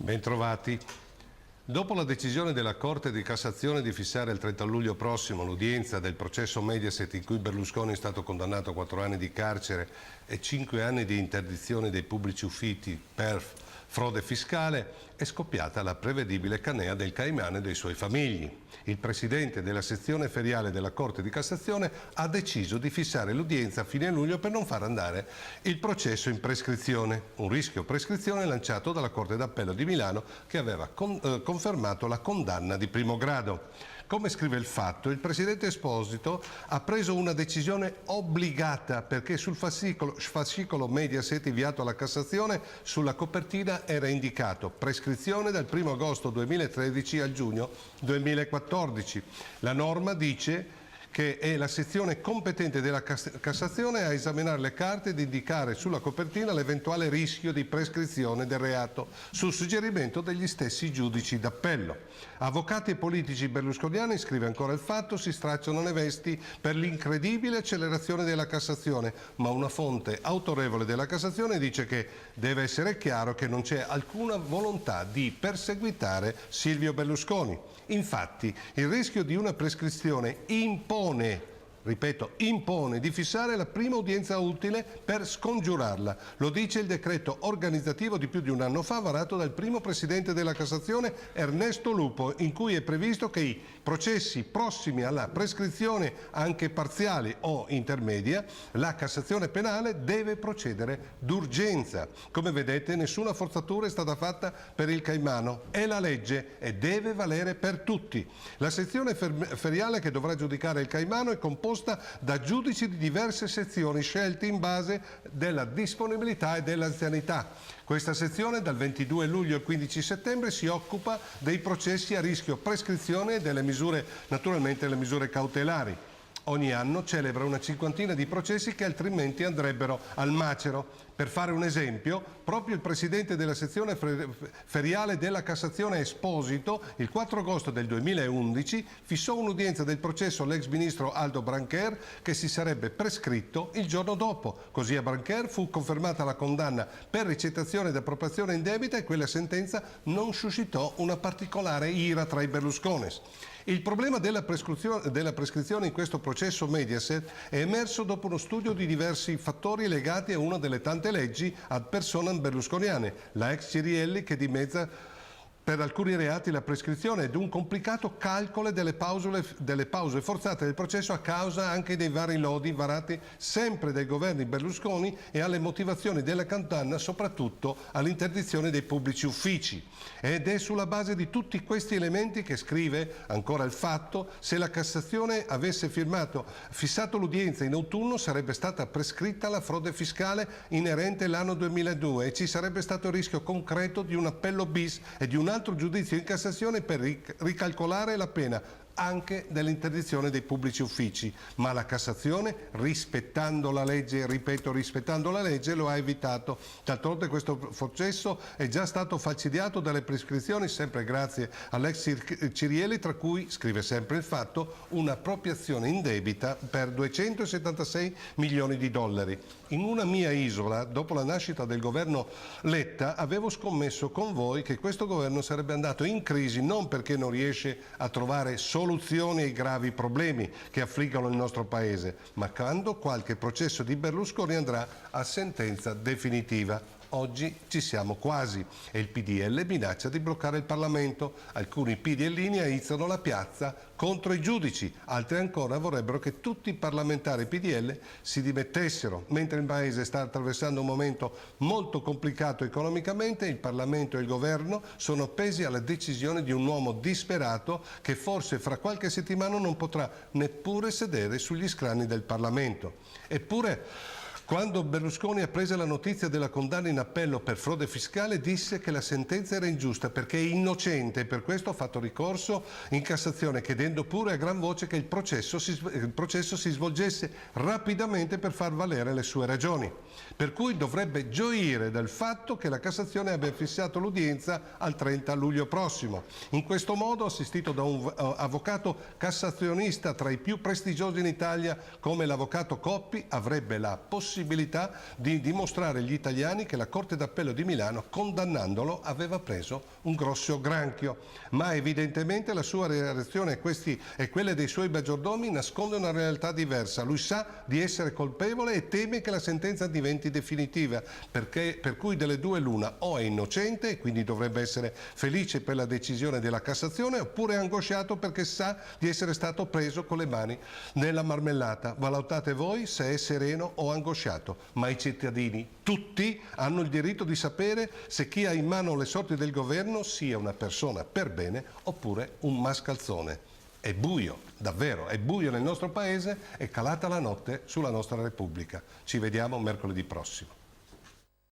Bentrovati. Dopo la decisione della Corte di Cassazione di fissare il 30 luglio prossimo l'udienza del processo Mediaset in cui Berlusconi è stato condannato a 4 anni di carcere e 5 anni di interdizione dei pubblici uffici per frode fiscale, è scoppiata la prevedibile canea del Caimano e dei suoi famigli. Il presidente della sezione feriale della Corte di Cassazione ha deciso di fissare l'udienza a fine luglio per non far andare il processo in prescrizione, un rischio prescrizione lanciato dalla Corte d'Appello di Milano che aveva confermato la condanna di primo grado. Come scrive il Fatto, il presidente Esposito ha preso una decisione obbligata perché sul fascicolo Mediaset inviato alla Cassazione sulla copertina era indicato prescrizione dal 1 agosto 2013 al giugno 2014. La norma dice che è la sezione competente della Cassazione a esaminare le carte ed indicare sulla copertina l'eventuale rischio di prescrizione del reato, sul suggerimento degli stessi giudici d'appello. Avvocati e politici berlusconiani, scrive ancora il Fatto, si stracciano le vesti per l'incredibile accelerazione della Cassazione, ma una fonte autorevole della Cassazione dice che deve essere chiaro che non c'è alcuna volontà di perseguitare Silvio Berlusconi. Infatti, il rischio di una prescrizione impone di fissare la prima udienza utile per scongiurarla. Lo dice il decreto organizzativo di più di un anno fa varato dal primo presidente della Cassazione Ernesto Lupo, in cui è previsto che i processi prossimi alla prescrizione, anche parziali o intermedia, la Cassazione penale deve procedere d'urgenza. Come vedete, nessuna forzatura è stata fatta per il Caimano. È la legge e deve valere per tutti. La sezione feriale che dovrà giudicare il Caimano è composta da giudici di diverse sezioni scelti in base della disponibilità e dell'anzianità. Questa sezione dal 22 luglio al 15 settembre si occupa dei processi a rischio prescrizione e delle misure, naturalmente le misure cautelari. Ogni anno celebra una cinquantina di processi che altrimenti andrebbero al macero. Per fare un esempio, proprio il presidente della sezione feriale della Cassazione Esposito, il 4 agosto del 2011, fissò un'udienza del processo all'ex ministro Aldo Brancher che si sarebbe prescritto il giorno dopo. Così a Brancher fu confermata la condanna per ricettazione ed appropriazione indebita e quella sentenza non suscitò una particolare ira tra i Berluscones. Il problema della prescrizione in questo processo Mediaset è emerso dopo uno studio di diversi fattori legati a una delle tante leggi ad personam berlusconiane, la ex Cirielli che dimezza per alcuni reati la prescrizione ed un complicato calcolo delle pause forzate del processo a causa anche dei vari lodi varati sempre dai governi Berlusconi e alle motivazioni della condanna soprattutto all'interdizione dei pubblici uffici. Ed è sulla base di tutti questi elementi che scrive ancora il Fatto: se la Cassazione avesse fissato l'udienza in autunno sarebbe stata prescritta la frode fiscale inerente l'anno 2002 e ci sarebbe stato il rischio concreto di un appello bis e di un altro giudizio in Cassazione per ricalcolare la pena anche dell'interdizione dei pubblici uffici, ma la Cassazione, rispettando la legge, ripeto rispettando la legge, lo ha evitato. D'altronde questo processo è già stato falcidiato dalle prescrizioni sempre grazie all'ex Cirielli, tra cui, scrive sempre il Fatto, un'appropriazione indebita per 276 milioni di dollari. In una mia isola, dopo la nascita del governo Letta, avevo scommesso con voi che questo governo sarebbe andato in crisi non perché non riesce a trovare soluzioni ai gravi problemi che affliggono il nostro Paese, ma quando qualche processo di Berlusconi andrà a sentenza definitiva. Oggi ci siamo quasi e il PDL minaccia di bloccare il Parlamento. Alcuni PDLini aizzano la piazza contro i giudici, altri ancora vorrebbero che tutti i parlamentari PDL si dimettessero. Mentre il Paese sta attraversando un momento molto complicato economicamente, il Parlamento e il Governo sono appesi alla decisione di un uomo disperato che forse fra qualche settimana non potrà neppure sedere sugli scranni del Parlamento. Eppure, quando Berlusconi apprese la notizia della condanna in appello per frode fiscale, disse che la sentenza era ingiusta perché è innocente e per questo ha fatto ricorso in Cassazione, chiedendo pure a gran voce che il processo si svolgesse rapidamente per far valere le sue ragioni. Per cui dovrebbe gioire del fatto che la Cassazione abbia fissato l'udienza al 30 luglio prossimo. In questo modo, assistito da un avvocato cassazionista tra i più prestigiosi in Italia come l'avvocato Coppi, avrebbe la possibilità possibilità di dimostrare agli italiani che la Corte d'Appello di Milano, condannandolo, aveva preso un grosso granchio. Ma evidentemente la sua reazione e quelle dei suoi maggiordomi nasconde una realtà diversa. Lui sa di essere colpevole e teme che la sentenza diventi definitiva, per cui delle due l'una: o è innocente e quindi dovrebbe essere felice per la decisione della Cassazione, oppure è angosciato perché sa di essere stato preso con le mani nella marmellata. Valutate voi se è sereno o angosciato, ma i cittadini tutti hanno il diritto di sapere se chi ha in mano le sorti del governo sia una persona per bene oppure un mascalzone. È buio, davvero, è buio nel nostro paese, è calata la notte sulla nostra Repubblica. Ci vediamo mercoledì prossimo.